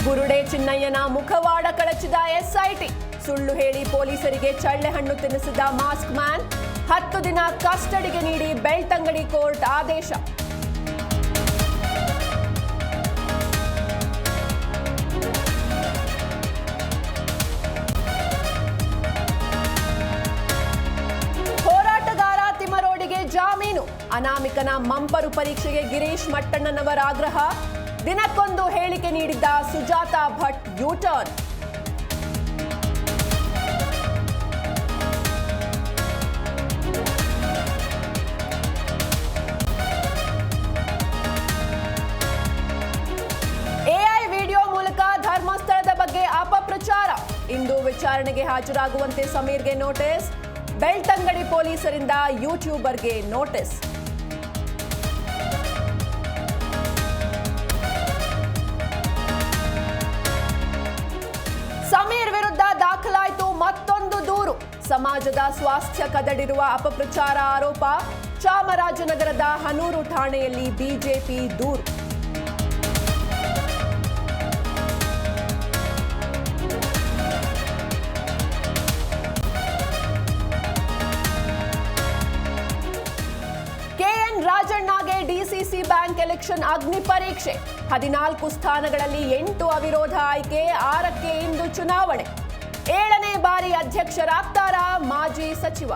ಬುರುಡೆ ಚಿನ್ನಯ್ಯನ ಮುಖವಾಡ ಕಳಚಿದ ಎಸ್ಐಟಿ. ಸುಳ್ಳು ಹೇಳಿ ಪೊಲೀಸರಿಗೆ ಚಳ್ಳೆಹಣ್ಣು ತಿನ್ನಿಸಿದ ಮಾಸ್ಕ್ ಮ್ಯಾನ್. 10 ದಿನ ಕಸ್ಟಡಿಗೆ ನೀಡಿ ಬೆಳ್ತಂಗಡಿ ಕೋರ್ಟ್ ಆದೇಶ. ಹೋರಾಟಗಾರ ತಿಮ್ಮರೋಡಿಗೆ ಜಾಮೀನು. ಅನಾಮಿಕನ ಮಂಪರು ಪರೀಕ್ಷೆಗೆ ಗಿರೀಶ್ ಮಟ್ಟಣ್ಣನವರ ಆಗ್ರಹ. ದಿನಕ್ಕೊಂದು ಹೇಳಿಕೆ ನೀಡಿದ್ದ Sujata Bhat U-turn. AI video ಮೂಲಕ ಧರ್ಮಸ್ಥಳದ ಬಗ್ಗೆ ಅಪಪ್ರಚಾರ. ಇಂದು ವಿಚಾರಣೆಗೆ ಹಾಜರಾಗುವಂತೆ ಸಮೀರ್ಗೆ ನೋಟಿಸ್. ಬೆಳ್ತಂಗಡಿ ಪೊಲೀಸರಿಂದ ಯೂಟ್ಯೂಬರ್ಗೆ ನೋಟಿಸ್. ಸಮೀರ್ ವಿರುದ್ಧ ದಾಖಲಾಯಿತು ಮತ್ತೊಂದು ದೂರು. ಸಮಾಜದ ಸ್ವಾಸ್ಥ್ಯ ಕದಡಿರುವ ಅಪಪ್ರಚಾರ ಆರೋಪ. ಚಾಮರಾಜನಗರದ ಹನೂರು ಠಾಣೆಯಲ್ಲಿ ಬಿಜೆಪಿ ದೂರು. ಕೆಎನ್ ರಾಜಣ್ಣಗೆ ಡಿಸಿಸಿ ಬ್ಯಾಂಕ್ ಎಲೆಕ್ಷನ್ ಅಗ್ನಿ ಪರೀಕ್ಷೆ. 14 ಸ್ಥಾನಗಳಲ್ಲಿ 8 ಅವಿರೋಧ ಆಯ್ಕೆ. 6ಕ್ಕೆ ಇಂದು ಚುನಾವಣೆ. 7ನೇ ಬಾರಿ ಅಧ್ಯಕ್ಷರಾಗ್ತಾರಾ ಮಾಜಿ ಸಚಿವ.